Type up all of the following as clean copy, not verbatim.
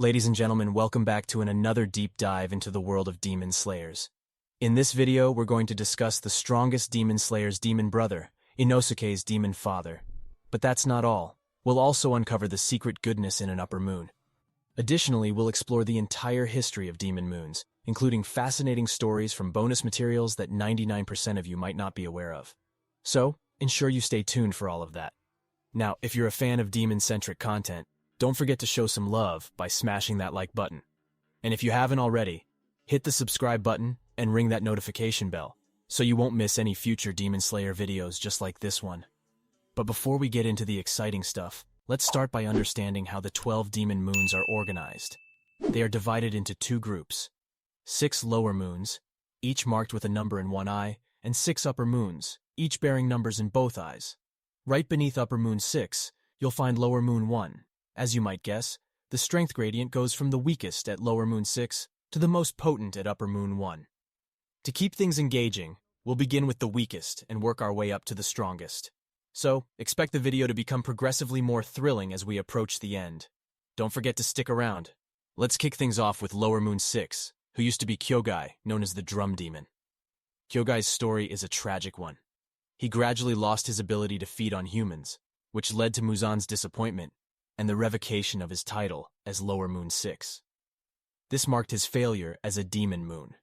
Ladies and gentlemen, welcome back to another deep dive into the world of Demon Slayers. In this video, we're going to discuss the strongest Demon Slayer's demon brother, Inosuke's demon father. But that's not all. We'll also uncover the secret goodness in an upper moon. Additionally, we'll explore the entire history of demon moons, including fascinating stories from bonus materials that 99% of you might not be aware of. So, ensure you stay tuned for all of that. Now, if you're a fan of demon-centric content, don't forget to show some love by smashing that like button. And if you haven't already, hit the subscribe button and ring that notification bell so you won't miss any future Demon Slayer videos just like this one. But before we get into the exciting stuff, let's start by understanding how the 12 demon moons are organized. They are divided into two groups: 6 lower moons, each marked with a number in one eye, and 6 upper moons, each bearing numbers in both eyes. Right beneath upper moon 6, you'll find lower moon 1. As you might guess, the strength gradient goes from the weakest at lower moon 6 to the most potent at upper moon 1. To keep things engaging, we'll begin with the weakest and work our way up to the strongest. So, expect the video to become progressively more thrilling as we approach the end. Don't forget to stick around. Let's kick things off with lower moon 6, who used to be Kyogai, known as the Drum Demon. Kyogai's story is a tragic one. He gradually lost his ability to feed on humans, which led to Muzan's disappointment and the revocation of his title as Lower Moon 6. This marked his failure as a demon moon.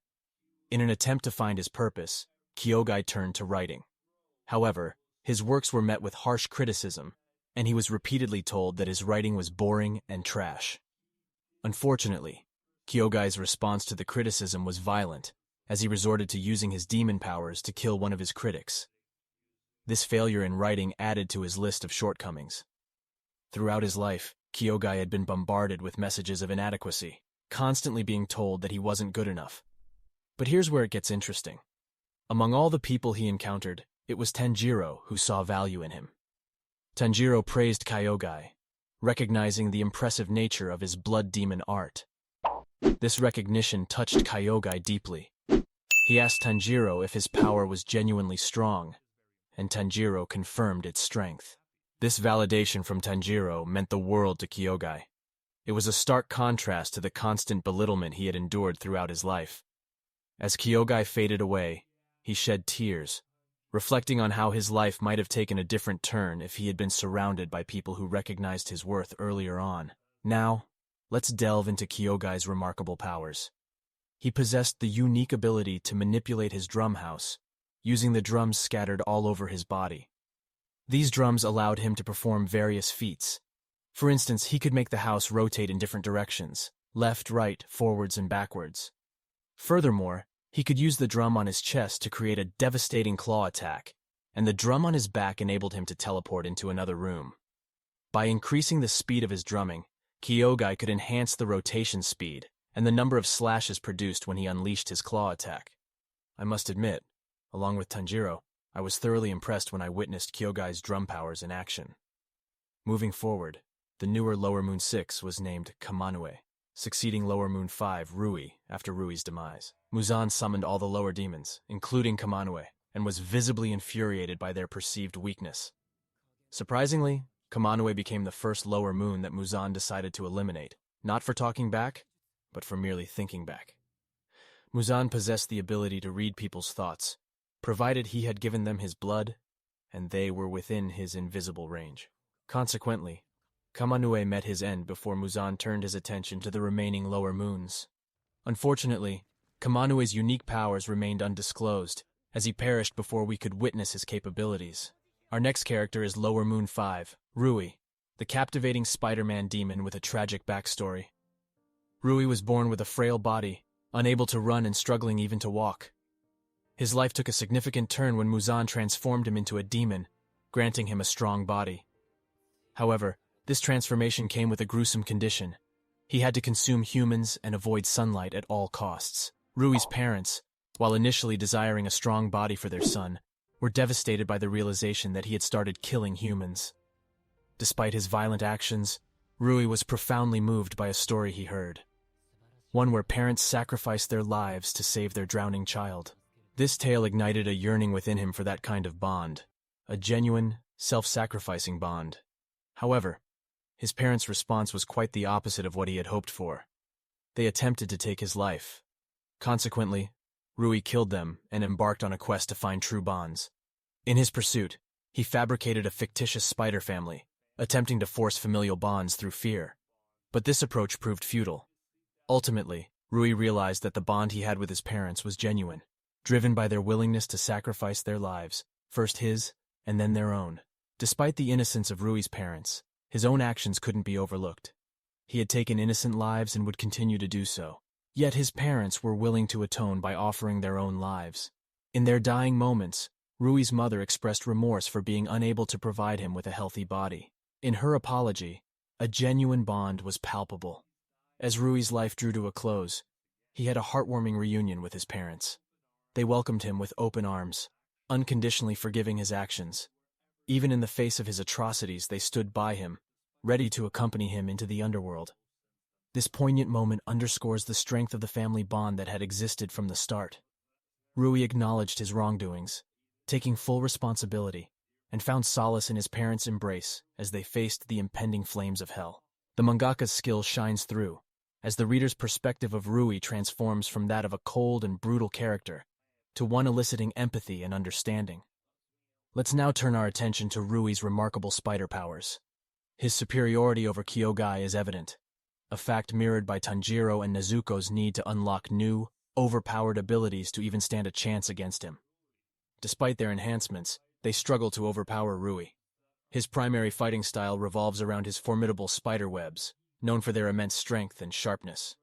In an attempt to find his purpose, Kyogai turned to writing. However, his works were met with harsh criticism, and he was repeatedly told that his writing was boring and trash. Unfortunately, Kyogai's response to the criticism was violent, as he resorted to using his demon powers to kill one of his critics. This failure in writing added to his list of shortcomings. Throughout his life, Kyogai had been bombarded with messages of inadequacy, constantly being told that he wasn't good enough. But here's where it gets interesting. Among all the people he encountered, it was Tanjiro who saw value in him. Tanjiro praised Kyogai, recognizing the impressive nature of his blood demon art. This recognition touched Kyogai deeply. He asked Tanjiro if his power was genuinely strong, and Tanjiro confirmed its strength. This validation from Tanjiro meant the world to Kyogai. It was a stark contrast to the constant belittlement he had endured throughout his life. As Kyogai faded away, he shed tears, reflecting on how his life might have taken a different turn if he had been surrounded by people who recognized his worth earlier on. Now, let's delve into Kyogai's remarkable powers. He possessed the unique ability to manipulate his drum house, using the drums scattered all over his body. These drums allowed him to perform various feats. For instance, he could make the house rotate in different directions: left, right, forwards, and backwards. Furthermore, he could use the drum on his chest to create a devastating claw attack, and the drum on his back enabled him to teleport into another room. By increasing the speed of his drumming, Kyogai could enhance the rotation speed and the number of slashes produced when he unleashed his claw attack. I must admit, along with Tanjiro, I was thoroughly impressed when I witnessed Kyogai's drum powers in action. Moving forward, the newer Lower Moon 6 was named Kamanue, succeeding Lower Moon 5, Rui, after Rui's demise. Muzan summoned all the lower demons, including Kamanue, and was visibly infuriated by their perceived weakness. Surprisingly, Kamanue became the first Lower Moon that Muzan decided to eliminate, not for talking back, but for merely thinking back. Muzan possessed the ability to read people's thoughts, provided he had given them his blood, and they were within his invisible range. Consequently, Kamanue met his end before Muzan turned his attention to the remaining lower moons. Unfortunately, Kamanue's unique powers remained undisclosed, as he perished before we could witness his capabilities. Our next character is Lower Moon 5, Rui, the captivating Spider-Man demon with a tragic backstory. Rui was born with a frail body, unable to run and struggling even to walk. His life took a significant turn when Muzan transformed him into a demon, granting him a strong body. However, this transformation came with a gruesome condition. He had to consume humans and avoid sunlight at all costs. Rui's parents, while initially desiring a strong body for their son, were devastated by the realization that he had started killing humans. Despite his violent actions, Rui was profoundly moved by a story he heard. One where parents sacrificed their lives to save their drowning child. This tale ignited a yearning within him for that kind of bond, a genuine, self-sacrificing bond. However, His parents' response was quite the opposite of what he had hoped for. They attempted to take his life. Consequently, Rui killed them and embarked on a quest to find true bonds. In his pursuit, he fabricated a fictitious spider family, attempting to force familial bonds through fear. But this approach proved futile. Ultimately, Rui realized that the bond he had with his parents was genuine, driven by their willingness to sacrifice their lives, first his, and then their own. Despite the innocence of Rui's parents, his own actions couldn't be overlooked. He had taken innocent lives and would continue to do so. Yet his parents were willing to atone by offering their own lives. In their dying moments, Rui's mother expressed remorse for being unable to provide him with a healthy body. In her apology, a genuine bond was palpable. As Rui's life drew to a close, he had a heartwarming reunion with his parents. They welcomed him with open arms, unconditionally forgiving his actions. Even in the face of his atrocities, they stood by him, ready to accompany him into the underworld. This poignant moment underscores the strength of the family bond that had existed from the start. Rui acknowledged his wrongdoings, taking full responsibility, and found solace in his parents' embrace as they faced the impending flames of hell. The mangaka's skill shines through, as the reader's perspective of Rui transforms from that of a cold and brutal character to one eliciting empathy and understanding. Let's now turn our attention to Rui's remarkable spider powers. His superiority over Kyogai is evident, a fact mirrored by Tanjiro and Nezuko's need to unlock new, overpowered abilities to even stand a chance against him. Despite their enhancements, they struggle to overpower Rui. His primary fighting style revolves around his formidable spider webs, known for their immense strength and sharpness.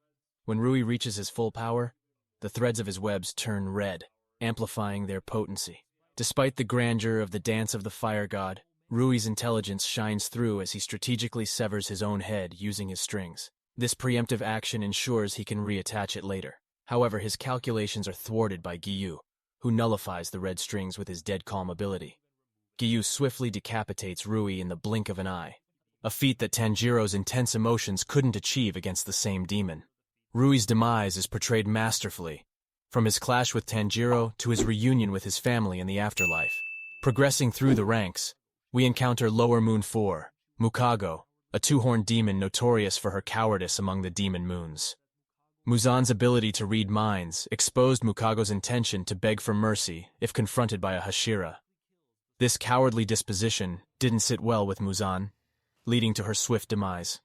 When Rui reaches his full power, the threads of his webs turn red, amplifying their potency. Despite the grandeur of the Dance of the Fire God, Rui's intelligence shines through as he strategically severs his own head using his strings. This preemptive action ensures he can reattach it later. However, his calculations are thwarted by Giyu, who nullifies the red strings with his dead calm ability. Giyu swiftly decapitates Rui in the blink of an eye, a feat that Tanjiro's intense emotions couldn't achieve against the same demon. Rui's demise is portrayed masterfully, from his clash with Tanjiro to his reunion with his family in the afterlife. Progressing through the ranks, we encounter Lower Moon 4, Mukago, a two-horned demon notorious for her cowardice among the demon moons. Muzan's ability to read minds exposed Mukago's intention to beg for mercy if confronted by a Hashira. This cowardly disposition didn't sit well with Muzan, leading to her swift demise.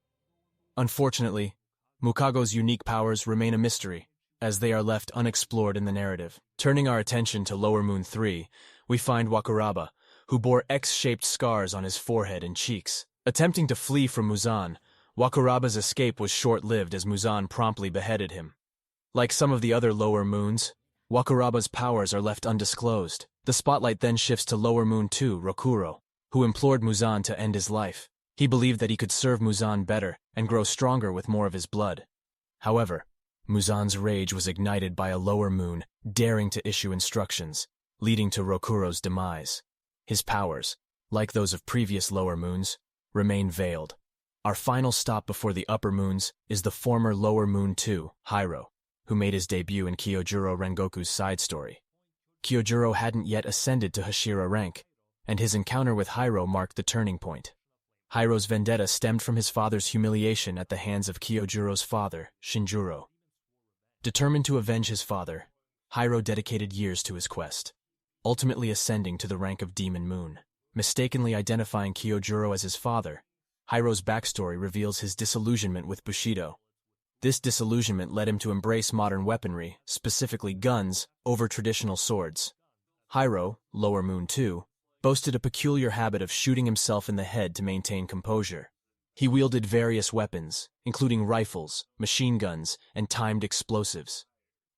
Unfortunately, Mukago's unique powers remain a mystery, as they are left unexplored in the narrative. Turning our attention to Lower Moon 3, we find Wakuraba, who bore X-shaped scars on his forehead and cheeks. Attempting to flee from Muzan, Wakuraba's escape was short-lived as Muzan promptly beheaded him. Like some of the other Lower Moons, Wakuraba's powers are left undisclosed. The spotlight then shifts to Lower Moon 2, Rokuro, who implored Muzan to end his life. He believed that he could serve Muzan better and grow stronger with more of his blood. However, Muzan's rage was ignited by a Lower Moon daring to issue instructions, leading to Rokuro's demise. His powers, like those of previous Lower Moons, remain veiled. Our final stop before the Upper Moons is the former Lower Moon 2, Hiro, who made his debut in Kyojuro Rengoku's side story. Kyojuro hadn't yet ascended to Hashira rank, and his encounter with Hiro marked the turning point. Hiro's vendetta stemmed from his father's humiliation at the hands of Kyojuro's father, Shinjuro. Determined to avenge his father, Hiro dedicated years to his quest, ultimately ascending to the rank of Demon Moon. Mistakenly identifying Kyojuro as his father, Hiro's backstory reveals his disillusionment with Bushido. This disillusionment led him to embrace modern weaponry, specifically guns, over traditional swords. Hiro, Lower Moon 2, boasted a peculiar habit of shooting himself in the head to maintain composure. He wielded various weapons, including rifles, machine guns, and timed explosives.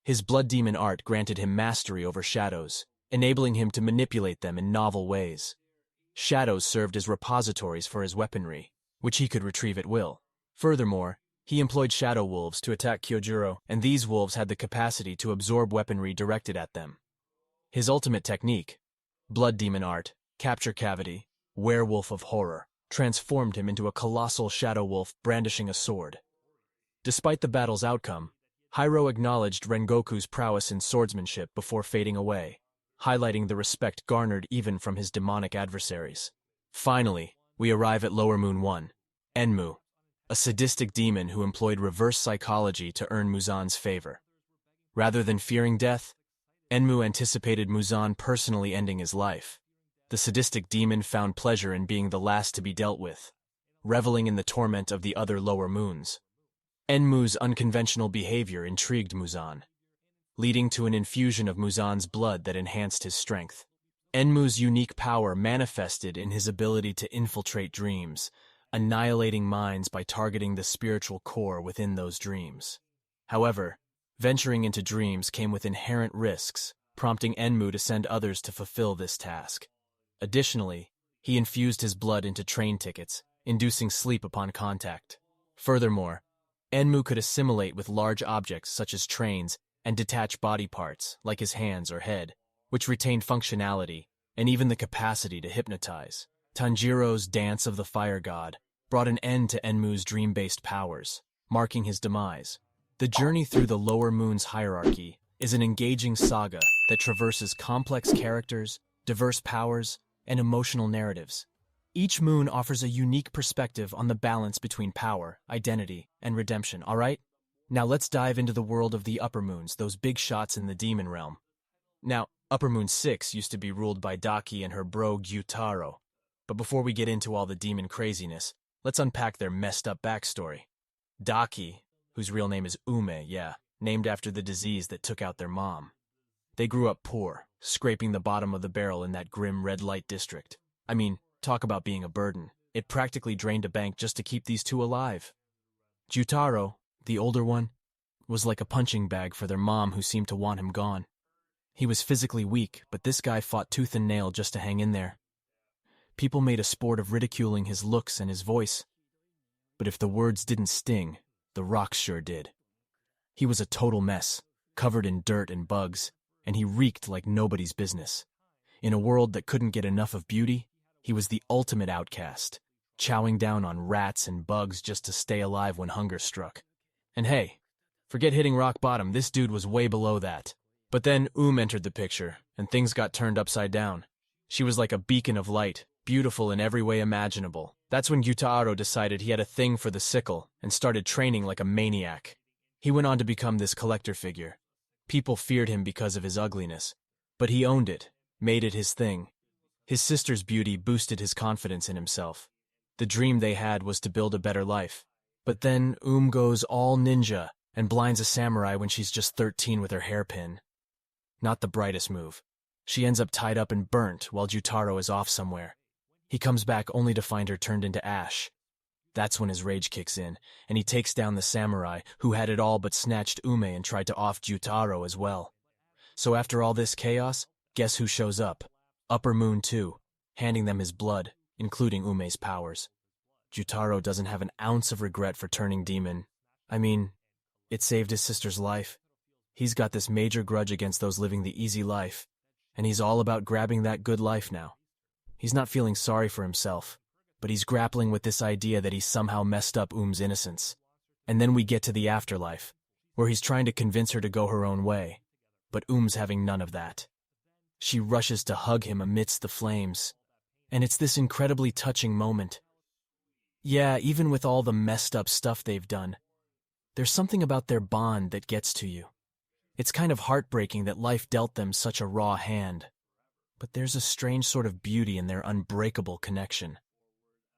His blood demon art granted him mastery over shadows, enabling him to manipulate them in novel ways. Shadows served as repositories for his weaponry, which he could retrieve at will. Furthermore, he employed shadow wolves to attack Kyojuro, and these wolves had the capacity to absorb weaponry directed at them. His ultimate technique, blood demon art, capture cavity, werewolf of horror, transformed him into a colossal shadow wolf brandishing a sword. Despite the battle's outcome, Hiro acknowledged Rengoku's prowess in swordsmanship before fading away, highlighting the respect garnered even from his demonic adversaries. Finally, we arrive at Lower Moon 1, Enmu, a sadistic demon who employed reverse psychology to earn Muzan's favor. Rather than fearing death, Enmu anticipated Muzan personally ending his life. The sadistic demon found pleasure in being the last to be dealt with, reveling in the torment of the other lower moons. Enmu's unconventional behavior intrigued Muzan, leading to an infusion of Muzan's blood that enhanced his strength. Enmu's unique power manifested in his ability to infiltrate dreams, annihilating minds by targeting the spiritual core within those dreams. However, venturing into dreams came with inherent risks, prompting Enmu to send others to fulfill this task. Additionally, he infused his blood into train tickets, inducing sleep upon contact. Furthermore, Enmu could assimilate with large objects such as trains and detach body parts, like his hands or head, which retained functionality and even the capacity to hypnotize. Tanjiro's Dance of the Fire God brought an end to Enmu's dream-based powers, marking his demise. The journey through the Lower Moon's hierarchy is an engaging saga that traverses complex characters, diverse powers, and emotional narratives. Each moon offers a unique perspective on the balance between power, identity, and redemption, alright? Now let's dive into the world of the Upper Moons, those big shots in the demon realm. Now, Upper Moon 6 used to be ruled by Daki and her bro Gyutaro. But before we get into all the demon craziness, let's unpack their messed up backstory. Daki, whose real name is Ume, named after the disease that took out their mom. They grew up poor, scraping the bottom of the barrel in that grim red light district. I mean, talk about being a burden. It practically drained a bank just to keep these two alive. Gyutaro, the older one, was like a punching bag for their mom who seemed to want him gone. He was physically weak, but this guy fought tooth and nail just to hang in there. People made a sport of ridiculing his looks and his voice. But if the words didn't sting, the rocks sure did. He was a total mess, covered in dirt and bugs, and he reeked like nobody's business. In a world that couldn't get enough of beauty, he was the ultimate outcast, chowing down on rats and bugs just to stay alive when hunger struck. And hey, forget hitting rock bottom, this dude was way below that. But then entered the picture, and things got turned upside down. She was like a beacon of light, beautiful in every way imaginable. That's when Gyutaro decided he had a thing for the sickle and started training like a maniac. He went on to become this collector figure. People feared him because of his ugliness, but he owned it, made it his thing. His sister's beauty boosted his confidence in himself. The dream they had was to build a better life. But then goes all ninja and blinds a samurai when she's just 13 with her hairpin. Not the brightest move. She ends up tied up and burnt while Gyutaro is off somewhere. He comes back only to find her turned into ash. That's when his rage kicks in, and he takes down the samurai, who had it all but snatched Ume and tried to off Gyutaro as well. So after all this chaos, guess who shows up? Upper Moon 2, handing them his blood, including Ume's powers. Gyutaro doesn't have an ounce of regret for turning demon. I mean, it saved his sister's life. He's got this major grudge against those living the easy life, and he's all about grabbing that good life now. He's not feeling sorry for himself, but he's grappling with this idea that he somehow messed up innocence. And then we get to the afterlife, where he's trying to convince her to go her own way, but having none of that. She rushes to hug him amidst the flames, and it's this incredibly touching moment. Yeah, even with all the messed up stuff they've done, there's something about their bond that gets to you. It's kind of heartbreaking that life dealt them such a raw hand, but there's a strange sort of beauty in their unbreakable connection.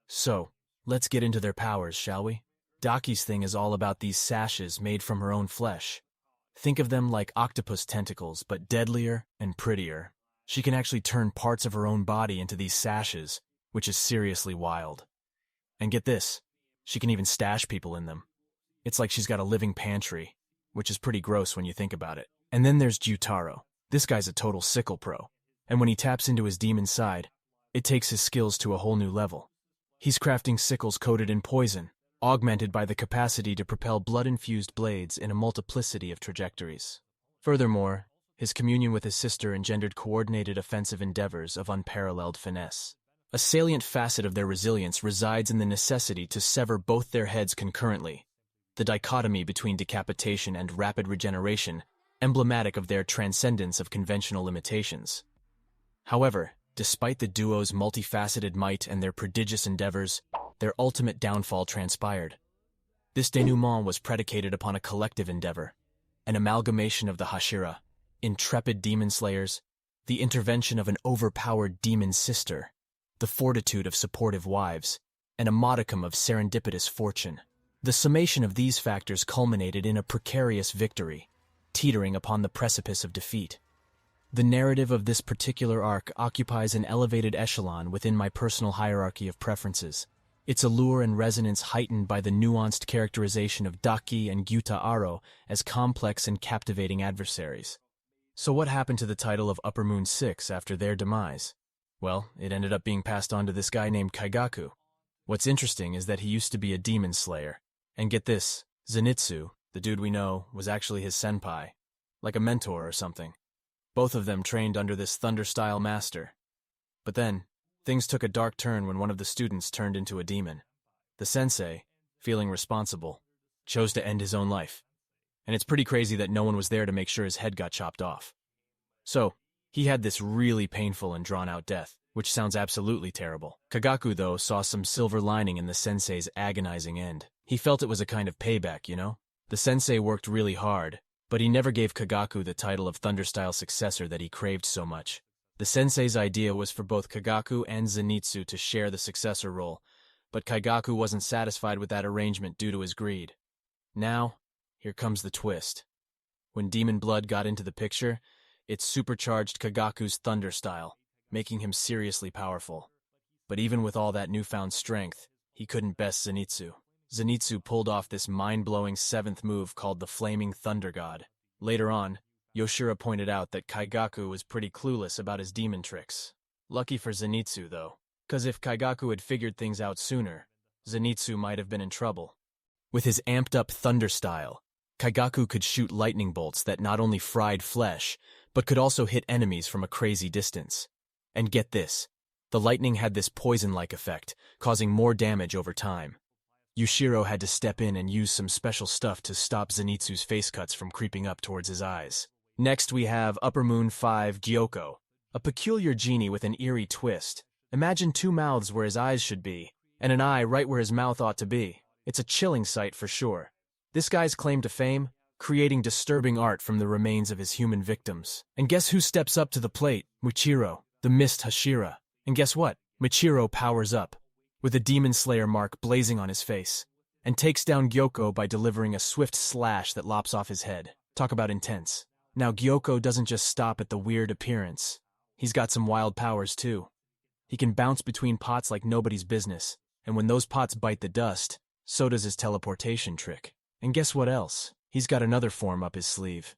So, let's get into their powers, shall we? Daki's thing is all about these sashes made from her own flesh. Think of them like octopus tentacles, but deadlier and prettier. She can actually turn parts of her own body into these sashes, which is seriously wild. And get this, she can even stash people in them. It's like she's got a living pantry, which is pretty gross when you think about it. And then there's Gyutaro. This guy's a total sickle pro. And when he taps into his demon side, it takes his skills to a whole new level. He's crafting sickles coated in poison, augmented by the capacity to propel blood-infused blades in a multiplicity of trajectories. Furthermore, his communion with his sister engendered coordinated offensive endeavors of unparalleled finesse. A salient facet of their resilience resides in the necessity to sever both their heads concurrently, the dichotomy between decapitation and rapid regeneration, emblematic of their transcendence of conventional limitations. However, despite the duo's multifaceted might and their prodigious endeavors, their ultimate downfall transpired. This denouement was predicated upon a collective endeavor, an amalgamation of the Hashira, intrepid demon slayers, the intervention of an overpowered demon sister, the fortitude of supportive wives, and a modicum of serendipitous fortune. The summation of these factors culminated in a precarious victory, teetering upon the precipice of defeat. The narrative of this particular arc occupies an elevated echelon within my personal hierarchy of preferences, its allure and resonance heightened by the nuanced characterization of Daki and Gyuta Aro as complex and captivating adversaries. So what happened to the title of Upper Moon 6 after their demise? Well, it ended up being passed on to this guy named Kaigaku. What's interesting is that he used to be a demon slayer. And get this, Zenitsu, the dude we know, was actually his senpai, like a mentor or something. Both of them trained under this Thunder-style master. But then, things took a dark turn when one of the students turned into a demon. The sensei, feeling responsible, chose to end his own life. And it's pretty crazy that no one was there to make sure his head got chopped off. So, he had this really painful and drawn-out death, which sounds absolutely terrible. Kagaku, though, saw some silver lining in the sensei's agonizing end. He felt it was a kind of payback, you know? The sensei worked really hard, but he never gave Kagaku the title of Thunder-style successor that he craved so much. The sensei's idea was for both Kagaku and Zenitsu to share the successor role, but Kaigaku wasn't satisfied with that arrangement due to his greed. Now, here comes the twist. When Demon Blood got into the picture, it supercharged Kagaku's Thunder style, making him seriously powerful. But even with all that newfound strength, he couldn't best Zenitsu. Zenitsu pulled off this mind-blowing seventh move called the Flaming Thunder God. Later on, Yoshira pointed out that Kaigaku was pretty clueless about his demon tricks. Lucky for Zenitsu, though, because if Kaigaku had figured things out sooner, Zenitsu might have been in trouble. With his amped-up Thunder style, Kaigaku could shoot lightning bolts that not only fried flesh, but could also hit enemies from a crazy distance. And get this, the lightning had this poison-like effect, causing more damage over time. Yushiro had to step in and use some special stuff to stop Zenitsu's face cuts from creeping up towards his eyes. Next we have Upper Moon 5 Gyoko, a peculiar genie with an eerie twist. Imagine two mouths where his eyes should be, and an eye right where his mouth ought to be. It's a chilling sight for sure. This guy's claim to fame? Creating disturbing art from the remains of his human victims. And guess who steps up to the plate? Muichiro, the Mist Hashira. And guess what? Muichiro powers up, with a Demon Slayer mark blazing on his face, and takes down Gyoko by delivering a swift slash that lops off his head. Talk about intense. Now Gyoko doesn't just stop at the weird appearance. He's got some wild powers too. He can bounce between pots like nobody's business, and when those pots bite the dust, so does his teleportation trick. And guess what else? He's got another form up his sleeve.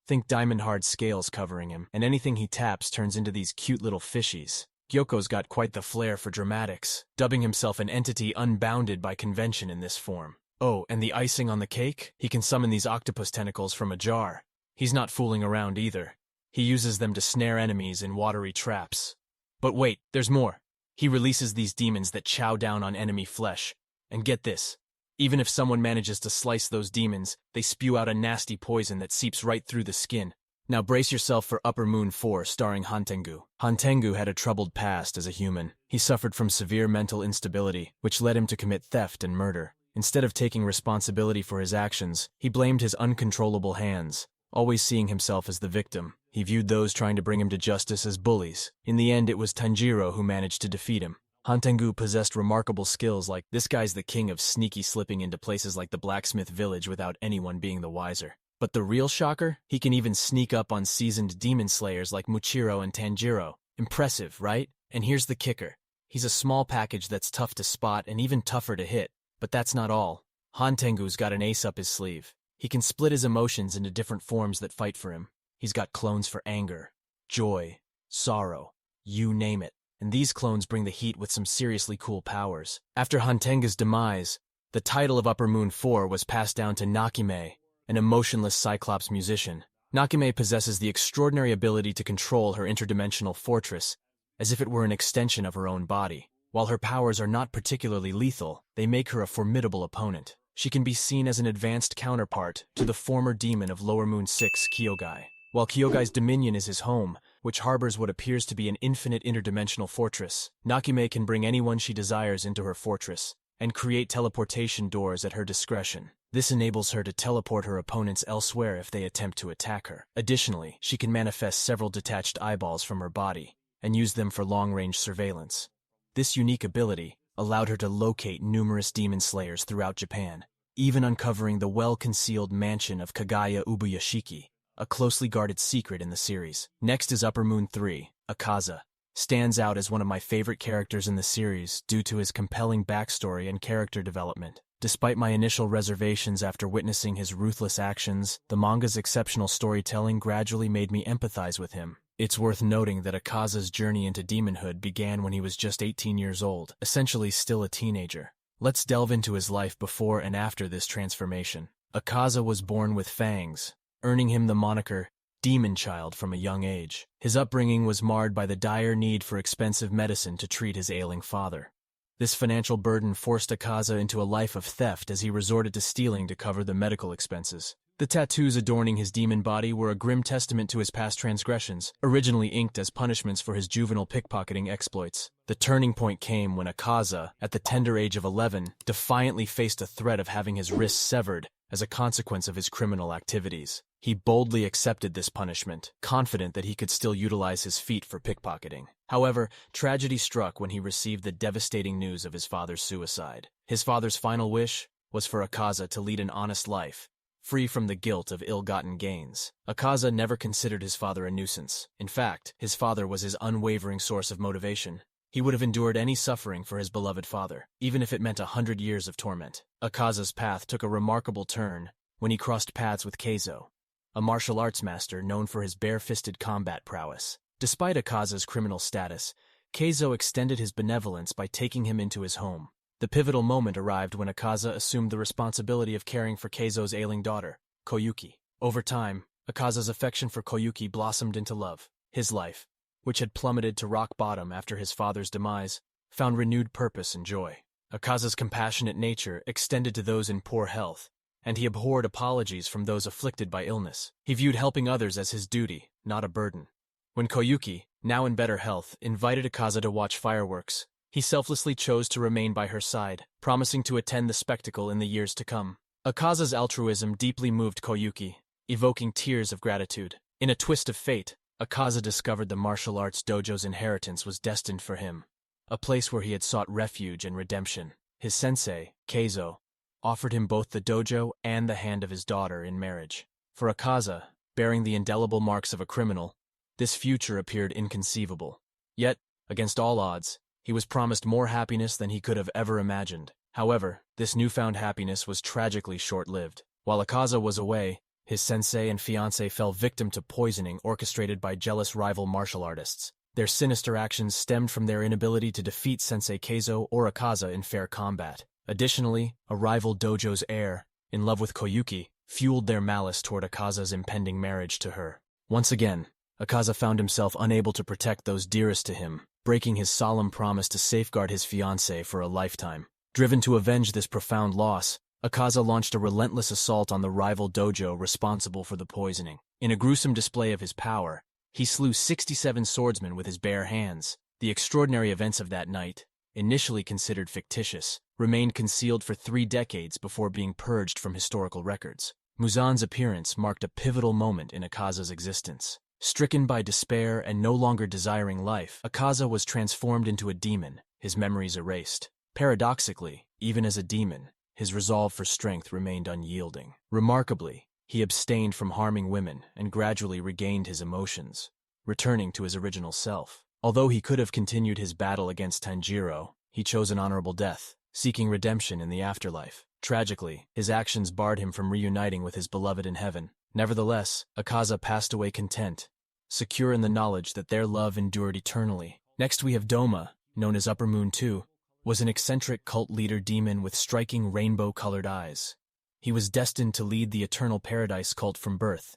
Think diamond-hard scales covering him, and anything he taps turns into these cute little fishies. Gyoko's got quite the flair for dramatics, dubbing himself an entity unbounded by convention in this form. Oh, and the icing on the cake? He can summon these octopus tentacles from a jar. He's not fooling around either. He uses them to snare enemies in watery traps. But wait, there's more. He releases these demons that chow down on enemy flesh. And get this, even if someone manages to slice those demons, they spew out a nasty poison that seeps right through the skin. Now brace yourself for Upper Moon 4 starring Hantengu. Hantengu had a troubled past as a human. He suffered from severe mental instability, which led him to commit theft and murder. Instead of taking responsibility for his actions, he blamed his uncontrollable hands. Always seeing himself as the victim, he viewed those trying to bring him to justice as bullies. In the end, it was Tanjiro who managed to defeat him. Hantengu possessed remarkable skills like, this guy's the king of sneaky slipping into places like the blacksmith village without anyone being the wiser. But the real shocker? He can even sneak up on seasoned demon slayers like Muichiro and Tanjiro. Impressive, right? And here's the kicker. He's a small package that's tough to spot and even tougher to hit. But that's not all. Hantengu's got an ace up his sleeve. He can split his emotions into different forms that fight for him. He's got clones for anger, joy, sorrow, you name it. And these clones bring the heat with some seriously cool powers. After Hantengu's demise, the title of Upper Moon 4 was passed down to Nakime, an emotionless Cyclops musician. Nakime possesses the extraordinary ability to control her interdimensional fortress, as if it were an extension of her own body. While her powers are not particularly lethal, they make her a formidable opponent. She can be seen as an advanced counterpart to the former demon of Lower Moon 6, Kyogai. While Kyogai's dominion is his home, which harbors what appears to be an infinite interdimensional fortress, Nakime can bring anyone she desires into her fortress, and create teleportation doors at her discretion. This enables her to teleport her opponents elsewhere if they attempt to attack her. Additionally, she can manifest several detached eyeballs from her body and use them for long-range surveillance. This unique ability allowed her to locate numerous demon slayers throughout Japan, even uncovering the well-concealed mansion of Kagaya Ubuyashiki, a closely guarded secret in the series. Next is Upper Moon 3. Akaza stands out as one of my favorite characters in the series due to his compelling backstory and character development. Despite my initial reservations after witnessing his ruthless actions, the manga's exceptional storytelling gradually made me empathize with him. It's worth noting that Akaza's journey into demonhood began when he was just 18 years old, essentially still a teenager. Let's delve into his life before and after this transformation. Akaza was born with fangs, earning him the moniker Demon Child from a young age. His upbringing was marred by the dire need for expensive medicine to treat his ailing father. This financial burden forced Akaza into a life of theft as he resorted to stealing to cover the medical expenses. The tattoos adorning his demon body were a grim testament to his past transgressions, originally inked as punishments for his juvenile pickpocketing exploits. The turning point came when Akaza, at the tender age of 11, defiantly faced a threat of having his wrists severed as a consequence of his criminal activities. He boldly accepted this punishment, confident that he could still utilize his feet for pickpocketing. However, tragedy struck when he received the devastating news of his father's suicide. His father's final wish was for Akaza to lead an honest life, free from the guilt of ill-gotten gains. Akaza never considered his father a nuisance. In fact, his father was his unwavering source of motivation. He would have endured any suffering for his beloved father, even if it meant 100 years of torment. Akaza's path took a remarkable turn when he crossed paths with Keizo, a martial arts master known for his bare-fisted combat prowess. Despite Akaza's criminal status, Keizo extended his benevolence by taking him into his home. The pivotal moment arrived when Akaza assumed the responsibility of caring for Keizo's ailing daughter, Koyuki. Over time, Akaza's affection for Koyuki blossomed into love. His life, which had plummeted to rock bottom after his father's demise, found renewed purpose and joy. Akaza's compassionate nature extended to those in poor health, and he abhorred apologies from those afflicted by illness. He viewed helping others as his duty, not a burden. When Koyuki, now in better health, invited Akaza to watch fireworks, he selflessly chose to remain by her side, promising to attend the spectacle in the years to come. Akaza's altruism deeply moved Koyuki, evoking tears of gratitude. In a twist of fate, Akaza discovered the martial arts dojo's inheritance was destined for him, a place where he had sought refuge and redemption. His sensei, Keizo, offered him both the dojo and the hand of his daughter in marriage. For Akaza, bearing the indelible marks of a criminal, this future appeared inconceivable. Yet, against all odds, he was promised more happiness than he could have ever imagined. However, this newfound happiness was tragically short-lived. While Akaza was away, his sensei and fiancé fell victim to poisoning orchestrated by jealous rival martial artists. Their sinister actions stemmed from their inability to defeat Sensei Keizo or Akaza in fair combat. Additionally, a rival dojo's heir, in love with Koyuki, fueled their malice toward Akaza's impending marriage to her. Once again, Akaza found himself unable to protect those dearest to him, breaking his solemn promise to safeguard his fiancée for a lifetime. Driven to avenge this profound loss, Akaza launched a relentless assault on the rival dojo responsible for the poisoning. In a gruesome display of his power, he slew 67 swordsmen with his bare hands. The extraordinary events of that night, initially considered fictitious, remained concealed for 3 decades before being purged from historical records. Muzan's appearance marked a pivotal moment in Akaza's existence. Stricken by despair and no longer desiring life, Akaza was transformed into a demon, his memories erased. Paradoxically, even as a demon, his resolve for strength remained unyielding. Remarkably, he abstained from harming women and gradually regained his emotions, returning to his original self. Although he could have continued his battle against Tanjiro, he chose an honorable death, seeking redemption in the afterlife. Tragically, his actions barred him from reuniting with his beloved in heaven. Nevertheless, Akaza passed away content, secure in the knowledge that their love endured eternally. Next we have Doma, known as Upper Moon 2, was an eccentric cult leader demon with striking rainbow-colored eyes. He was destined to lead the Eternal Paradise cult from birth,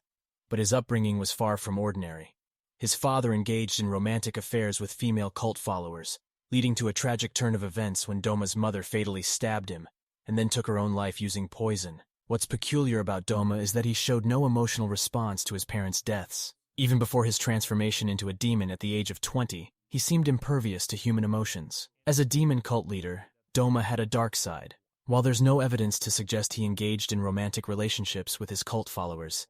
but his upbringing was far from ordinary. His father engaged in romantic affairs with female cult followers, leading to a tragic turn of events when Doma's mother fatally stabbed him and then took her own life using poison. What's peculiar about Doma is that he showed no emotional response to his parents' deaths. Even before his transformation into a demon at the age of 20, he seemed impervious to human emotions. As a demon cult leader, Doma had a dark side. While there's no evidence to suggest he engaged in romantic relationships with his cult followers,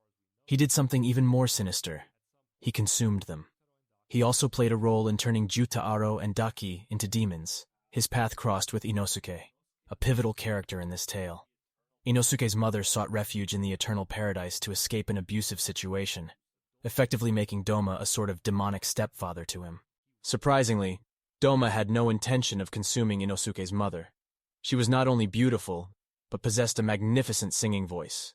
he did something even more sinister. He consumed them. He also played a role in turning Jutaro and Daki into demons. His path crossed with Inosuke, a pivotal character in this tale. Inosuke's mother sought refuge in the Eternal Paradise to escape an abusive situation, effectively making Doma a sort of demonic stepfather to him. Surprisingly, Doma had no intention of consuming Inosuke's mother. She was not only beautiful, but possessed a magnificent singing voice.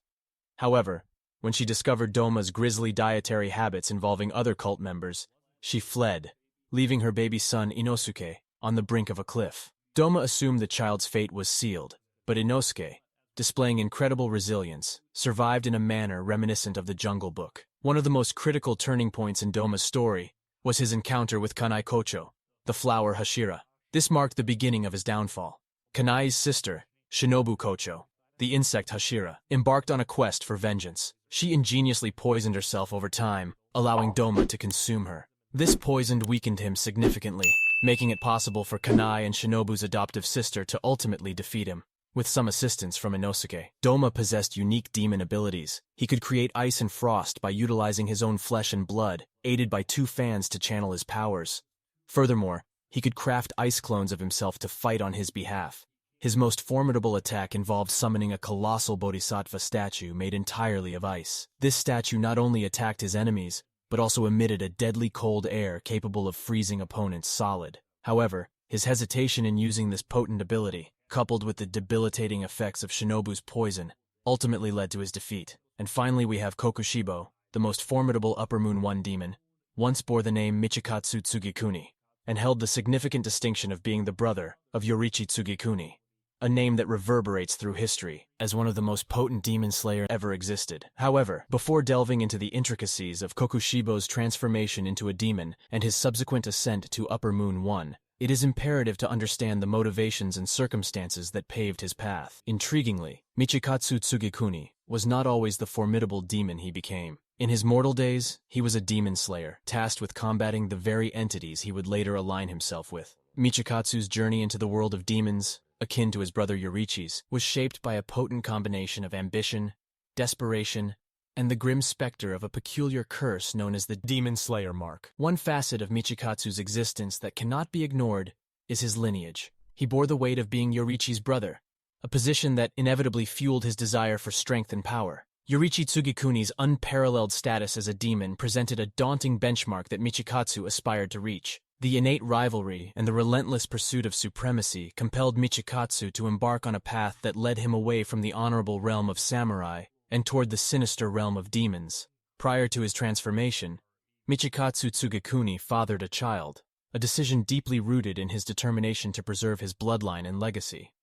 However, when she discovered Doma's grisly dietary habits involving other cult members, she fled, leaving her baby son Inosuke on the brink of a cliff. Doma assumed the child's fate was sealed, but Inosuke, displaying incredible resilience, survived in a manner reminiscent of the Jungle Book. One of the most critical turning points in Doma's story was his encounter with Kanai Kocho, the flower Hashira. This marked the beginning of his downfall. Kanai's sister, Shinobu Kocho, the insect Hashira, embarked on a quest for vengeance. She ingeniously poisoned herself over time, allowing Doma to consume her. This poison weakened him significantly, making it possible for Kanai and Shinobu's adoptive sister to ultimately defeat him. With some assistance from Inosuke, Doma possessed unique demon abilities. He could create ice and frost by utilizing his own flesh and blood, aided by two fans to channel his powers. Furthermore, he could craft ice clones of himself to fight on his behalf. His most formidable attack involved summoning a colossal bodhisattva statue made entirely of ice. This statue not only attacked his enemies, but also emitted a deadly cold air capable of freezing opponents solid. However, his hesitation in using this potent ability, coupled with the debilitating effects of Shinobu's poison, ultimately led to his defeat. And finally we have Kokushibo, the most formidable Upper Moon 1 demon, once bore the name Michikatsu Tsugikuni, and held the significant distinction of being the brother of Yoriichi Tsugikuni, a name that reverberates through history as one of the most potent demon slayer ever existed. However, before delving into the intricacies of Kokushibo's transformation into a demon and his subsequent ascent to Upper Moon 1, it is imperative to understand the motivations and circumstances that paved his path. Intriguingly, Michikatsu Tsugikuni was not always the formidable demon he became. In his mortal days, he was a demon slayer, tasked with combating the very entities he would later align himself with. Michikatsu's journey into the world of demons, akin to his brother Yoriichi's, was shaped by a potent combination of ambition, desperation, and the grim specter of a peculiar curse known as the Demon Slayer mark. One facet of Michikatsu's existence that cannot be ignored is his lineage. He bore the weight of being Yoriichi's brother, a position that inevitably fueled his desire for strength and power. Yoriichi Tsugikuni's unparalleled status as a demon presented a daunting benchmark that Michikatsu aspired to reach. The innate rivalry and the relentless pursuit of supremacy compelled Michikatsu to embark on a path that led him away from the honorable realm of samurai and toward the sinister realm of demons. Prior to his transformation, Michikatsu Tsugikuni fathered a child, a decision deeply rooted in his determination to preserve his bloodline and legacy.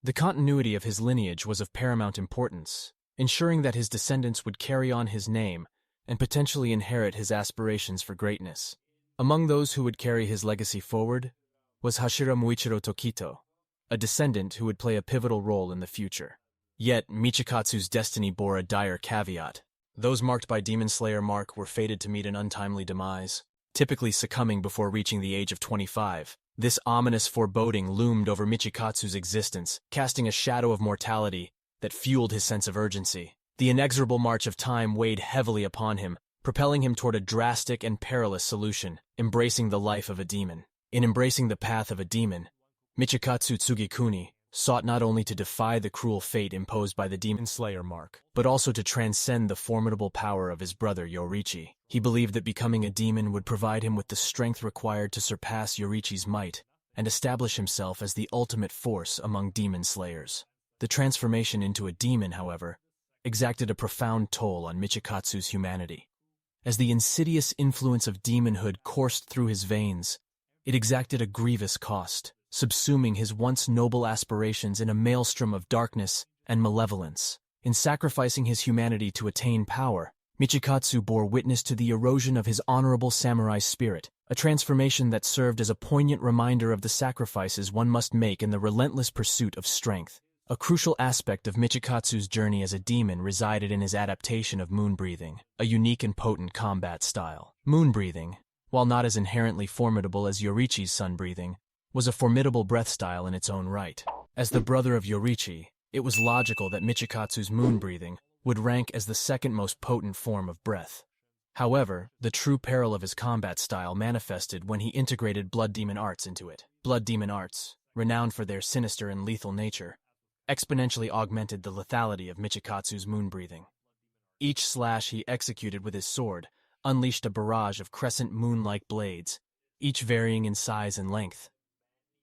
The continuity of his lineage was of paramount importance, ensuring that his descendants would carry on his name and potentially inherit his aspirations for greatness. Among those who would carry his legacy forward was Hashira Muichiro Tokito, a descendant who would play a pivotal role in the future. Yet, Michikatsu's destiny bore a dire caveat. Those marked by Demon Slayer mark were fated to meet an untimely demise, typically succumbing before reaching the age of 25. This ominous foreboding loomed over Michikatsu's existence, casting a shadow of mortality that fueled his sense of urgency. The inexorable march of time weighed heavily upon him, propelling him toward a drastic and perilous solution, embracing the life of a demon. In embracing the path of a demon, Michikatsu Tsugikuni sought not only to defy the cruel fate imposed by the Demon Slayer mark, but also to transcend the formidable power of his brother Yoriichi. He believed that becoming a demon would provide him with the strength required to surpass Yoriichi's might and establish himself as the ultimate force among demon slayers. The transformation into a demon, however, exacted a profound toll on Michikatsu's humanity. As the insidious influence of demonhood coursed through his veins, it exacted a grievous cost, subsuming his once noble aspirations in a maelstrom of darkness and malevolence. In sacrificing his humanity to attain power, Michikatsu bore witness to the erosion of his honorable samurai spirit, a transformation that served as a poignant reminder of the sacrifices one must make in the relentless pursuit of strength. A crucial aspect of Michikatsu's journey as a demon resided in his adaptation of moonbreathing, a unique and potent combat style. Moonbreathing, while not as inherently formidable as Yoriichi's sunbreathing, was a formidable breath style in its own right. As the brother of Yorichi, it was logical that Michikatsu's moon breathing would rank as the second most potent form of breath. However, the true peril of his combat style manifested when he integrated Blood Demon Arts into it. Blood Demon Arts, renowned for their sinister and lethal nature, exponentially augmented the lethality of Michikatsu's moon breathing. Each slash he executed with his sword unleashed a barrage of crescent moon-like blades, each varying in size and length.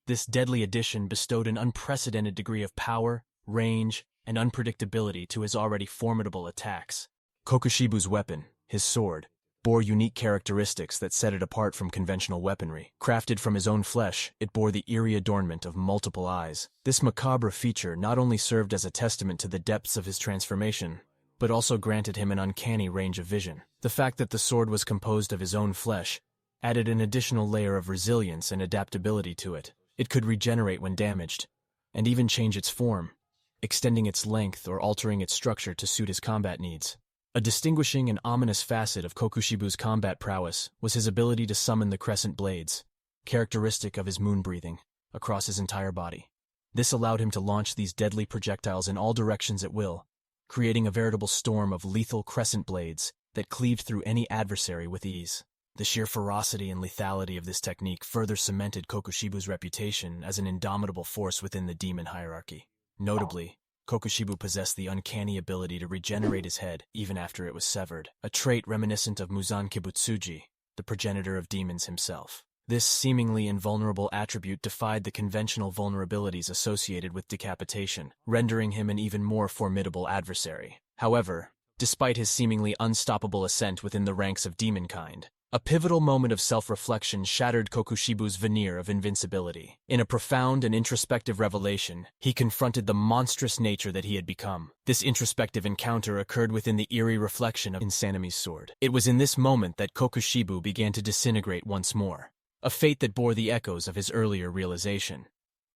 This deadly addition bestowed an unprecedented degree of power, range, and unpredictability to his already formidable attacks. Kokushibu's weapon, his sword, bore unique characteristics that set it apart from conventional weaponry. Crafted from his own flesh, it bore the eerie adornment of multiple eyes. This macabre feature not only served as a testament to the depths of his transformation, but also granted him an uncanny range of vision. The fact that the sword was composed of his own flesh added an additional layer of resilience and adaptability to it. It could regenerate when damaged, and even change its form, extending its length or altering its structure to suit his combat needs. A distinguishing and ominous facet of Kokushibu's combat prowess was his ability to summon the crescent blades, characteristic of his moon breathing, across his entire body. This allowed him to launch these deadly projectiles in all directions at will, creating a veritable storm of lethal crescent blades that cleaved through any adversary with ease. The sheer ferocity and lethality of this technique further cemented Kokushibu's reputation as an indomitable force within the demon hierarchy. Notably, Kokushibu possessed the uncanny ability to regenerate his head even after it was severed, a trait reminiscent of Muzan Kibutsuji, the progenitor of demons himself. This seemingly invulnerable attribute defied the conventional vulnerabilities associated with decapitation, rendering him an even more formidable adversary. However, despite his seemingly unstoppable ascent within the ranks of demonkind, a pivotal moment of self-reflection shattered Kokushibu's veneer of invincibility. In a profound and introspective revelation, he confronted the monstrous nature that he had become. This introspective encounter occurred within the eerie reflection of Sanemi's sword. It was in this moment that Kokushibu began to disintegrate once more, a fate that bore the echoes of his earlier realization.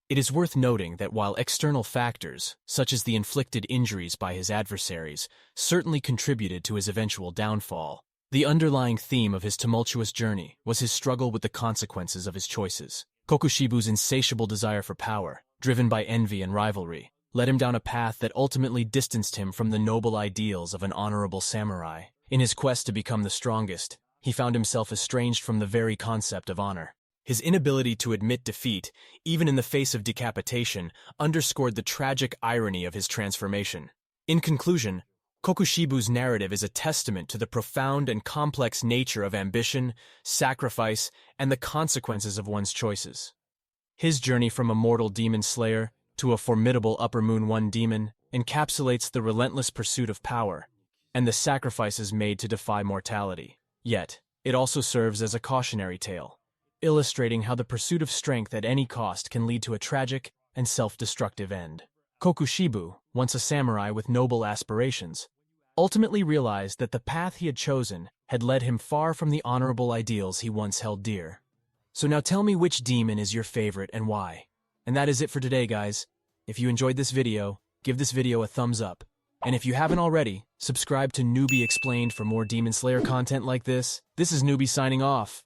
It is worth noting that while external factors, such as the inflicted injuries by his adversaries, certainly contributed to his eventual downfall, the underlying theme of his tumultuous journey was his struggle with the consequences of his choices. Kokushibu's insatiable desire for power, driven by envy and rivalry, led him down a path that ultimately distanced him from the noble ideals of an honorable samurai. In his quest to become the strongest, he found himself estranged from the very concept of honor. His inability to admit defeat, even in the face of decapitation, underscored the tragic irony of his transformation. In conclusion, Kokushibu's narrative is a testament to the profound and complex nature of ambition, sacrifice, and the consequences of one's choices. His journey from a mortal demon slayer to a formidable Upper Moon 1 demon encapsulates the relentless pursuit of power and the sacrifices made to defy mortality. Yet, it also serves as a cautionary tale, illustrating how the pursuit of strength at any cost can lead to a tragic and self-destructive end. Kokushibu, once a samurai with noble aspirations, ultimately realized that the path he had chosen had led him far from the honorable ideals he once held dear. So now tell me which demon is your favorite and why. And that is it for today, guys. If you enjoyed this video, give this video a thumbs up. And if you haven't already, subscribe to Newbie Explained for more Demon Slayer content like this. This is Newbie signing off.